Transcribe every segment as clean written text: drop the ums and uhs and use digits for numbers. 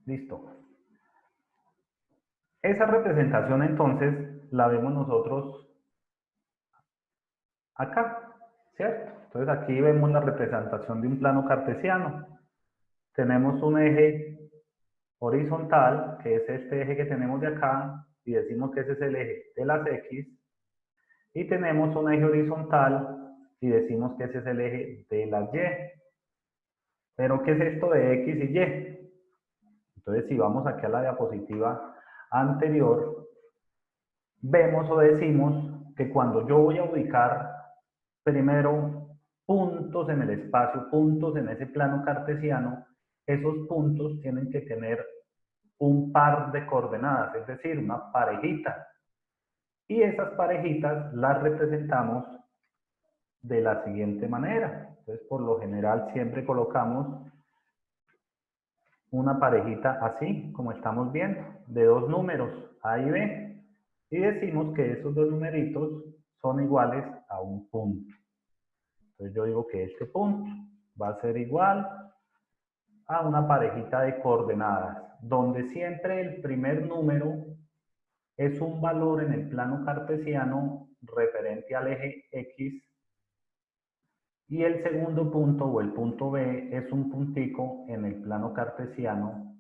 Listo. Esa representación entonces la vemos nosotros acá, ¿cierto? Entonces aquí vemos la representación de un plano cartesiano. Tenemos un eje horizontal, que es este eje que tenemos de acá, y decimos que ese es el eje de las X, y tenemos un eje horizontal, y decimos que ese es el eje de las Y. Pero, ¿qué es esto de X y Y? Entonces, si vamos aquí a la diapositiva anterior, vemos o decimos que cuando yo voy a ubicar primero puntos en el espacio, puntos en ese plano cartesiano, esos puntos tienen que tener un par de coordenadas, es decir, una parejita. Y esas parejitas las representamos de la siguiente manera. Entonces, por lo general, siempre colocamos una parejita así, como estamos viendo, de dos números, A y B. Y decimos que esos dos numeritos son iguales a un punto. Entonces yo digo que este punto va a ser igual a una parejita de coordenadas, donde siempre el primer número es un valor en el plano cartesiano referente al eje X y el segundo punto o el punto B es un puntico en el plano cartesiano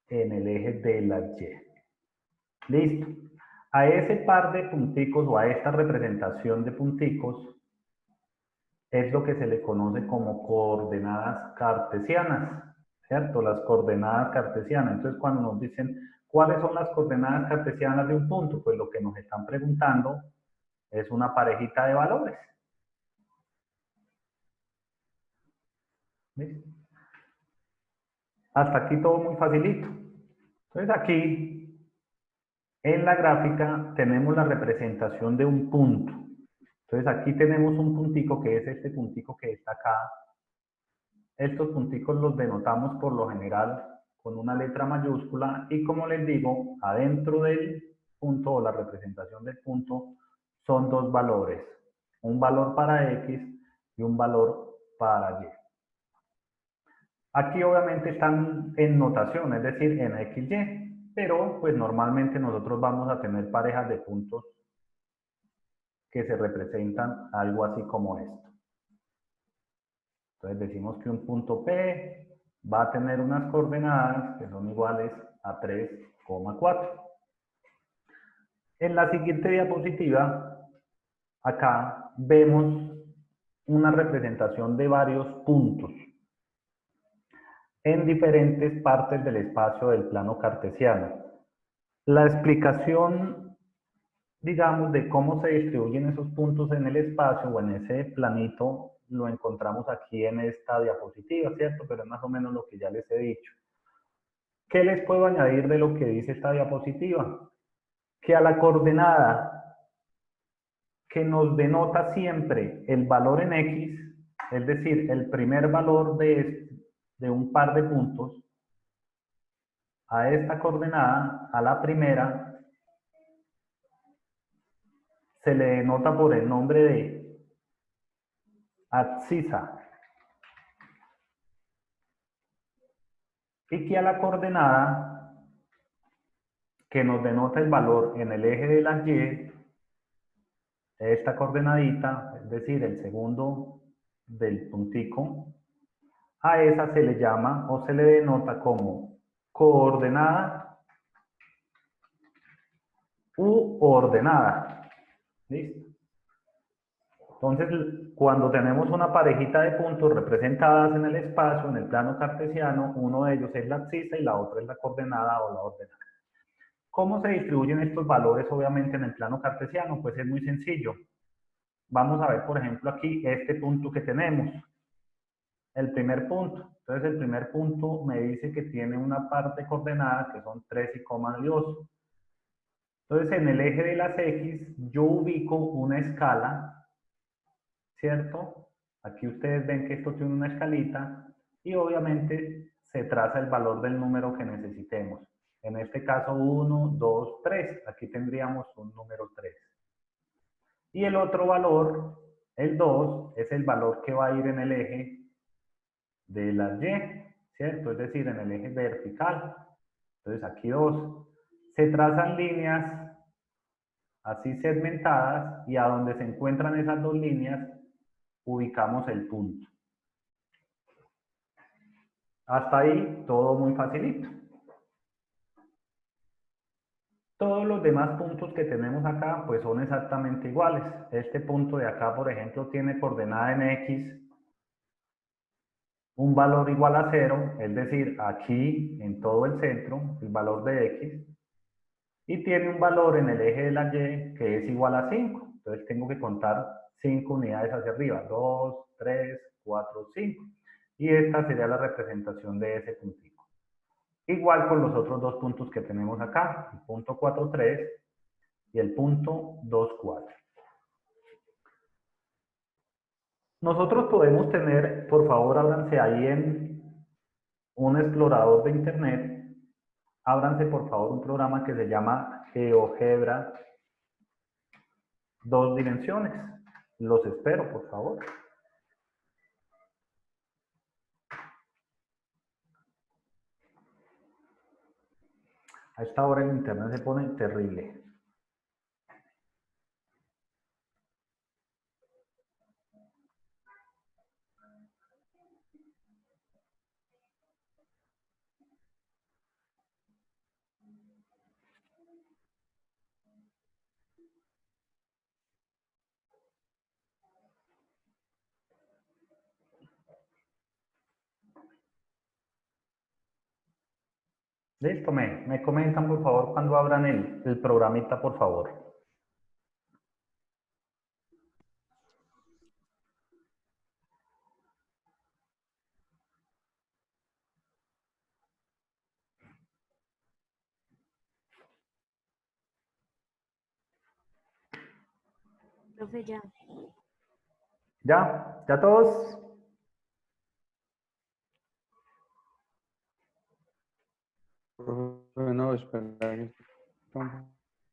en el eje de la Y. Listo. A ese par de punticos o a esta representación de punticos es lo que se le conoce como coordenadas cartesianas, ¿cierto? Las coordenadas cartesianas. Entonces, cuando nos dicen cuáles son las coordenadas cartesianas de un punto, pues lo que nos están preguntando es una parejita de valores. ¿Listo? Hasta aquí todo muy facilito. Entonces, aquí en la gráfica tenemos la representación de un punto. Entonces, aquí tenemos un puntico que es este puntico que está acá. Estos punticos los denotamos por lo general con una letra mayúscula y, como les digo, adentro del punto o la representación del punto son dos valores, un valor para X y un valor para Y. Aquí obviamente están en notación, es decir, en XY, pero pues normalmente nosotros vamos a tener parejas de puntos que se representan algo así como esto. Entonces decimos que un punto P va a tener unas coordenadas que son iguales a 3,4. En la siguiente diapositiva, acá vemos una representación de varios puntos en diferentes partes del espacio del plano cartesiano. La explicación, digamos, de cómo se distribuyen esos puntos en el espacio o en ese planito lo encontramos aquí en esta diapositiva, ¿cierto? Pero es más o menos lo que ya les he dicho. ¿Qué les puedo añadir de lo que dice esta diapositiva? Que a la coordenada que nos denota siempre el valor en X, es decir, el primer valor de un par de puntos, a esta coordenada, a la primera, se le denota por el nombre de abscisa. Y que a la coordenada que nos denota el valor en el eje de la Y, esta coordenadita, es decir, el segundo del puntico, a esa se le llama o se le denota como coordenada u ordenada. ¿Listo? Entonces, cuando tenemos una parejita de puntos representadas en el espacio, en el plano cartesiano, uno de ellos es la abscisa y la otra es la coordenada o la ordenada. ¿Cómo se distribuyen estos valores, obviamente, en el plano cartesiano? Pues es muy sencillo. Vamos a ver, por ejemplo, aquí este punto que tenemos. El primer punto. Entonces, el primer punto me dice que tiene una parte coordenada que son 13,2. Entonces, en el eje de las X, yo ubico una escala, ¿cierto? Aquí ustedes ven que esto tiene una escalita y obviamente se traza el valor del número que necesitemos. En este caso, 1, 2, 3. Aquí tendríamos un número 3. Y el otro valor, el 2, es el valor que va a ir en el eje de las Y, ¿cierto? Es decir, en el eje vertical. Entonces aquí 2. Se trazan líneas así segmentadas y a donde se encuentran esas dos líneas ubicamos el punto. Hasta ahí todo muy facilito. Todos los demás puntos que tenemos acá pues son exactamente iguales. Este punto de acá, por ejemplo, tiene coordenada en X un valor igual a 0, es decir, aquí en todo el centro, el valor de X, y tiene un valor en el eje de la Y que es igual a 5. Entonces tengo que contar 5 unidades hacia arriba, 2, 3, 4, 5. Y esta sería la representación de ese puntico. Igual con los otros dos puntos que tenemos acá, el punto 4, 3 y el punto 2, 4. Nosotros podemos tener, por favor, ábranse ahí en un explorador de internet, ábranse por favor un programa que se llama GeoGebra 2 dimensiones. Los espero, por favor. A esta hora el internet se pone terrible. Listo, me comentan por favor cuando abran el programita, por favor. Profe, ya. ¿Ya? ¿Ya todos? No, espera, que está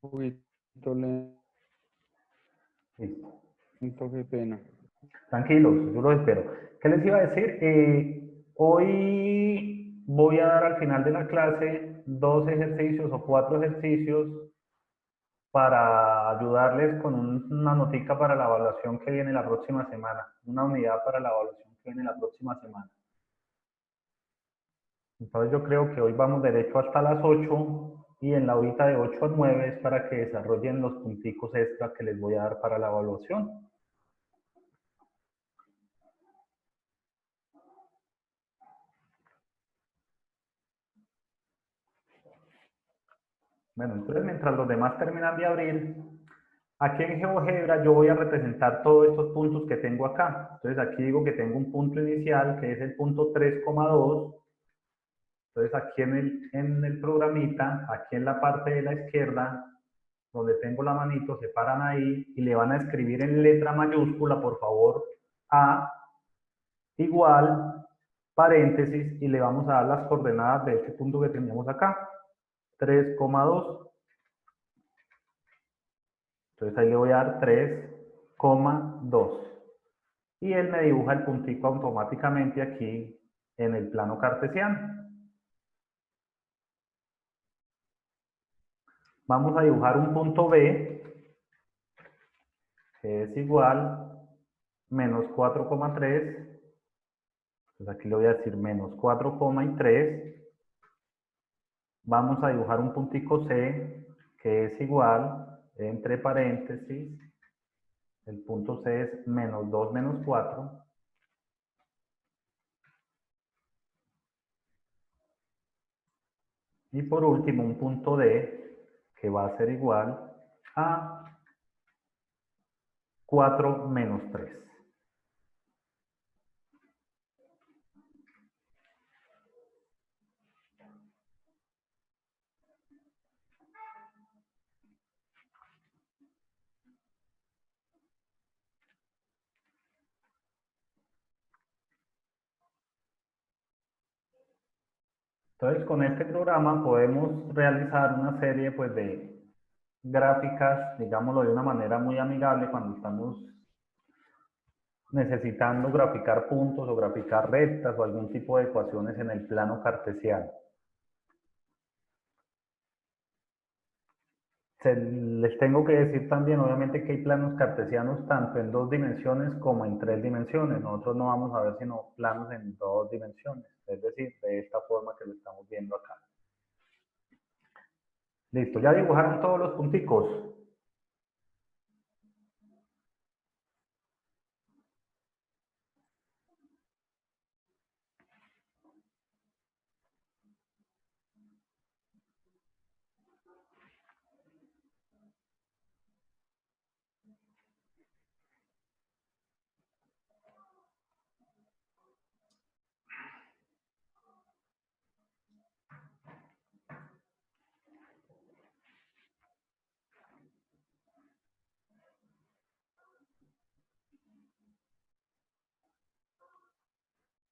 un poquito Listo. lento, qué pena. Tranquilos, yo los espero. ¿Qué les iba a decir? Hoy voy a dar al final de la clase 2 ejercicios o 4 ejercicios para ayudarles con una notica para la evaluación que viene la próxima semana, una unidad para la evaluación que viene la próxima semana. Entonces yo creo que hoy vamos derecho hasta las 8 y en la horita de 8 a 9 es para que desarrollen los punticos extra que les voy a dar para la evaluación. Bueno, entonces mientras los demás terminan de abrir, aquí en GeoGebra yo voy a representar todos estos puntos que tengo acá. Entonces aquí digo que tengo un punto inicial que es el punto 3,2. Entonces aquí en el programita, aquí en la parte de la izquierda, donde tengo la manito, se paran ahí y le van a escribir en letra mayúscula, por favor, A igual, paréntesis, y le vamos a dar las coordenadas de este punto que teníamos acá, 3,2. Entonces ahí le voy a dar 3,2. Y él me dibuja el puntico automáticamente aquí en el plano cartesiano. Vamos a dibujar un punto B, que es igual menos 4,3. Entonces aquí le voy a decir menos 4,3. Vamos a dibujar un puntico C, que es igual, entre paréntesis, el punto C es menos 2 menos 4. Y por último, un punto D, que va a ser igual a 4 menos 3. Entonces, con este programa podemos realizar una serie pues, de gráficas, digámoslo de una manera muy amigable cuando estamos necesitando graficar puntos o graficar rectas o algún tipo de ecuaciones en el plano cartesiano. Les tengo que decir también, obviamente, que hay planos cartesianos tanto en 2 dimensiones como en 3 dimensiones. Nosotros no vamos a ver sino planos en 2 dimensiones, es decir, de esta forma que lo estamos viendo acá. Listo, ya dibujaron todos los punticos.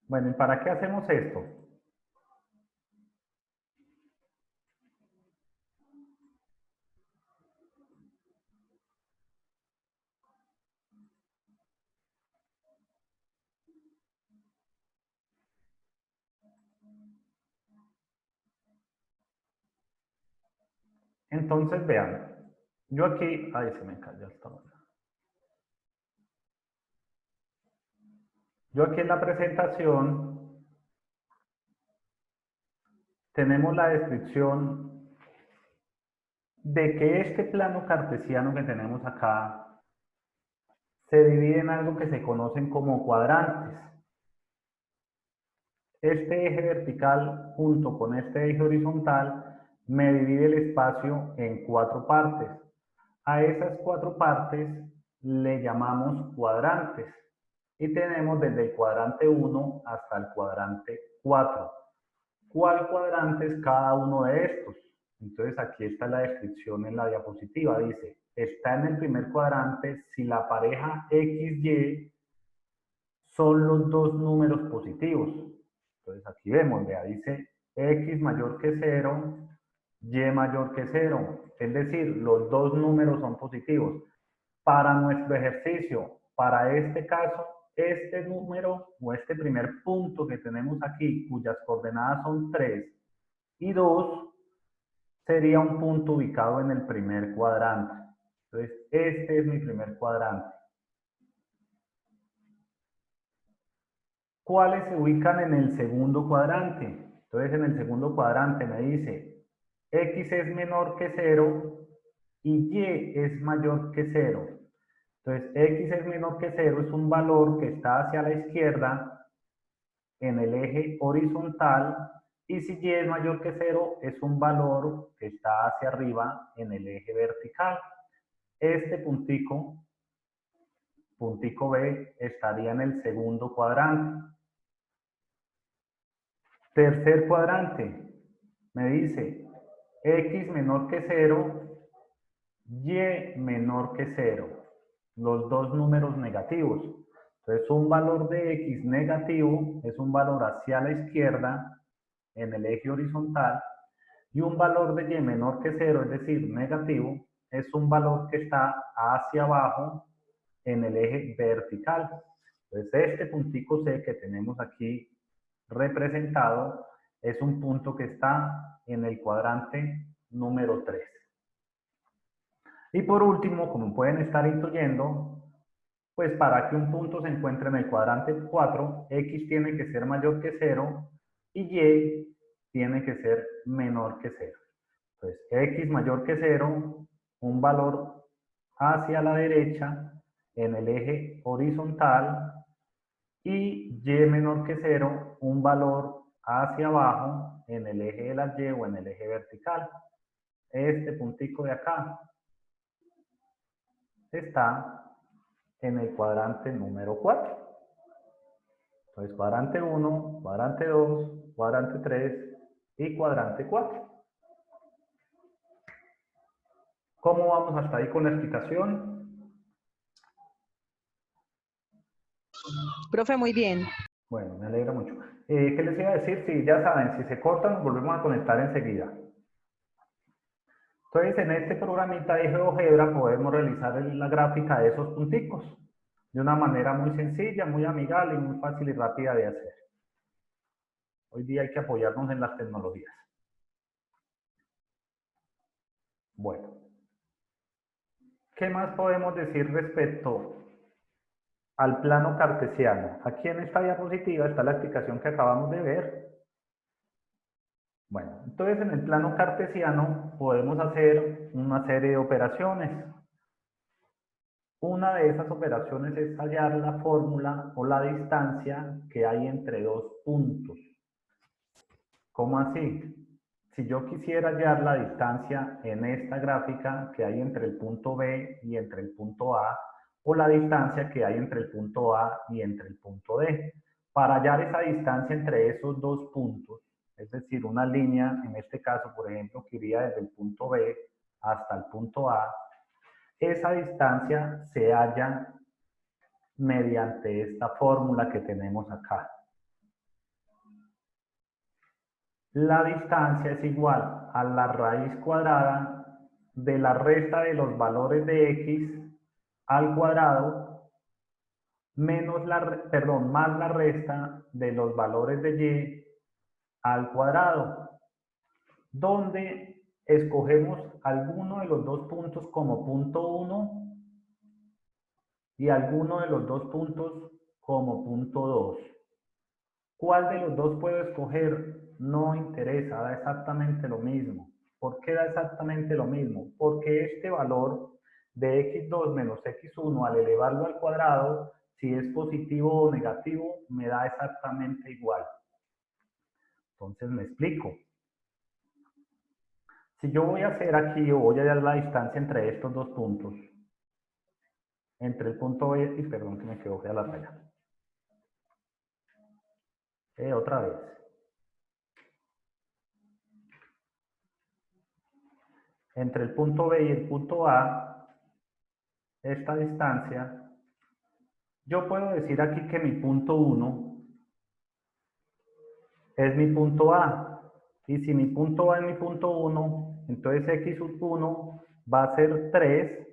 Bueno, ¿y para qué hacemos esto? Entonces, vean, yo aquí, ay, se me cayó esta hora. Yo aquí en la presentación tenemos la descripción de que este plano cartesiano que tenemos acá se divide en algo que se conocen como cuadrantes. Este eje vertical junto con este eje horizontal me divide el espacio en 4 partes. A esas 4 partes le llamamos cuadrantes y tenemos desde el cuadrante 1 hasta el cuadrante 4. ¿Cuál cuadrante es cada uno de estos? Entonces aquí está la descripción en la diapositiva. Dice, está en el primer cuadrante si la pareja XY son los dos números positivos. Entonces aquí vemos, vea, dice X mayor que 0, Y mayor que 0. Es decir, los dos números son positivos. Para nuestro ejercicio, para este caso, este número o este primer punto que tenemos aquí, cuyas coordenadas son 3 y 2, sería un punto ubicado en el primer cuadrante. Entonces, este es mi primer cuadrante. ¿Cuáles se ubican en el segundo cuadrante? Entonces, en el segundo cuadrante me dice X es menor que 0 y Y es mayor que 0. Entonces, X es menor que 0 es un valor que está hacia la izquierda en el eje horizontal, y si Y es mayor que 0 es un valor que está hacia arriba en el eje vertical. Este puntico B, estaría en el segundo cuadrante. Tercer cuadrante, me dice X menor que 0, Y menor que 0. Los dos números negativos. Entonces, un valor de X negativo es un valor hacia la izquierda en el eje horizontal, y un valor de Y menor que 0, es decir, negativo, es un valor que está hacia abajo en el eje vertical. Entonces, este puntico C que tenemos aquí representado es un punto que está en el cuadrante número 3. Y por último, como pueden estar intuyendo, pues para que un punto se encuentre en el cuadrante 4, X tiene que ser mayor que 0 y Y tiene que ser menor que 0. Entonces, X mayor que 0, un valor hacia la derecha en el eje horizontal, y Y menor que 0, un valor hacia abajo en el eje de la Y o en el eje vertical. Este puntico de acá está en el cuadrante número 4. Entonces, cuadrante 1, cuadrante 2, cuadrante 3 y cuadrante 4. ¿Cómo vamos hasta ahí con la explicación? Profe, muy bien. Bueno, me alegra mucho. ¿Qué les iba a decir? Sí, ya saben, si se cortan, nos volvemos a conectar enseguida. Entonces, en este programita de GeoGebra podemos realizar la gráfica de esos punticos. de una manera muy sencilla, muy amigable y muy fácil y rápida de hacer. Hoy día hay que apoyarnos en las tecnologías. Bueno, ¿qué más podemos decir respecto al plano cartesiano? Aquí en esta diapositiva está la explicación que acabamos de ver. Bueno, entonces en el plano cartesiano podemos hacer una serie de operaciones. Una de esas operaciones es hallar la fórmula o la distancia que hay entre dos puntos. ¿Cómo así? Si yo quisiera hallar la distancia en esta gráfica que hay entre el punto B y entre el punto A, o la distancia que hay entre el punto A y entre el punto D, para hallar esa distancia entre esos dos puntos, es decir, una línea, en este caso, por ejemplo, que iría desde el punto B hasta el punto A, esa distancia se halla mediante esta fórmula que tenemos acá. La distancia es igual a la raíz cuadrada de la resta de los valores de x al cuadrado menos más la resta de los valores de y al cuadrado, donde escogemos alguno de los dos puntos como punto 1 y alguno de los dos puntos como punto 2. ¿Cuál de los dos puedo escoger? No interesa, da exactamente lo mismo. ¿Por qué da exactamente lo mismo? Porque este valor de x2 menos x1 al elevarlo al cuadrado, si es positivo o negativo, me da exactamente igual. Entonces me explico. Si yo voy a hacer aquí, o voy a hallar la distancia entre estos dos puntos, entre el punto B, y perdón que me quedó fea la raya. Otra vez. Entre el punto B y el punto A, esta distancia, yo puedo decir aquí que mi punto 1 es mi punto A. Y si mi punto A es mi punto 1, entonces x sub 1 va a ser 3,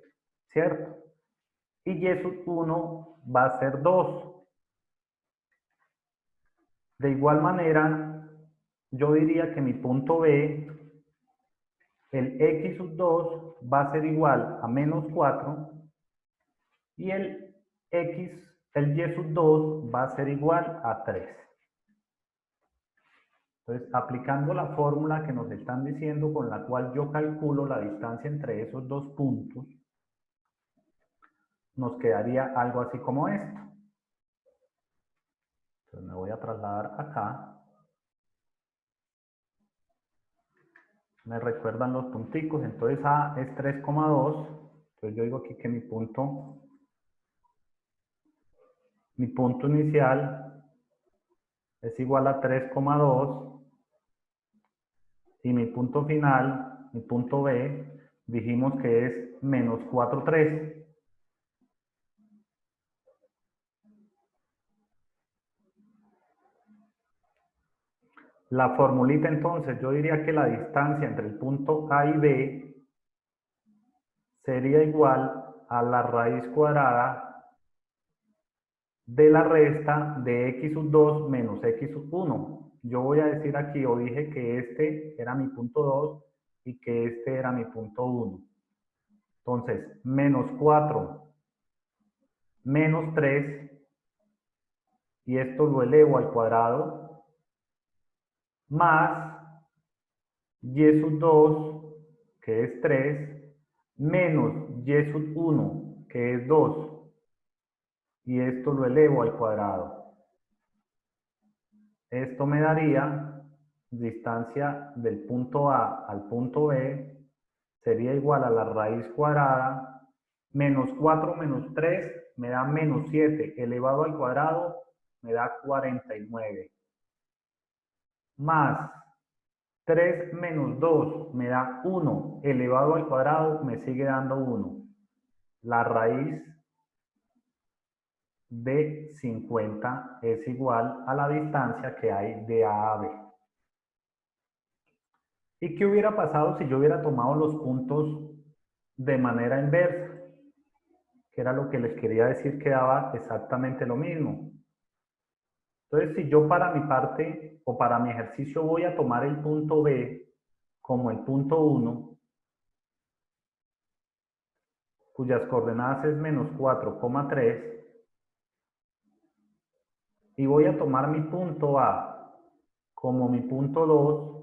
¿cierto? Y y sub 1 va a ser 2. De igual manera, yo diría que mi punto B, el x sub 2 va a ser igual a menos 4 y el y sub 2 va a ser igual a 3. Entonces, aplicando la fórmula que nos están diciendo con la cual yo calculo la distancia entre esos dos puntos, nos quedaría algo así como esto. Entonces me voy a trasladar acá. Me recuerdan los punticos, entonces A es 3,2. Entonces yo digo aquí que mi punto inicial es igual a 3,2 y mi punto final, mi punto B, dijimos que es menos 4,3. La formulita entonces, yo diría que la distancia entre el punto A y B sería igual a la raíz cuadrada de la resta de x sub 2 menos x sub 1. Yo voy a decir aquí, o dije que este era mi punto 2 y que este era mi punto 1. Entonces, menos 4 menos 3, y esto lo elevo al cuadrado, más y sub 2, que es 3, menos y sub 1, que es 2, y esto lo elevo al cuadrado. Esto me daría distancia del punto A al punto B sería igual a la raíz cuadrada, menos 4 menos 3 me da menos 7 elevado al cuadrado me da 49, más 3 menos 2 me da 1 elevado al cuadrado me sigue dando 1. La raíz de 50 es igual a la distancia que hay de A a B. ¿Y qué hubiera pasado si yo hubiera tomado los puntos de manera inversa? que era lo que les quería decir, que daba exactamente lo mismo. Entonces, si yo para mi parte o para mi ejercicio voy a tomar el punto B como el punto 1, cuyas coordenadas es menos 4,3, y voy a tomar mi punto A como mi punto 2,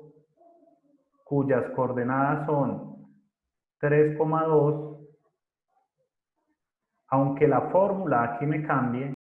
cuyas coordenadas son 3,2, aunque la fórmula aquí me cambie,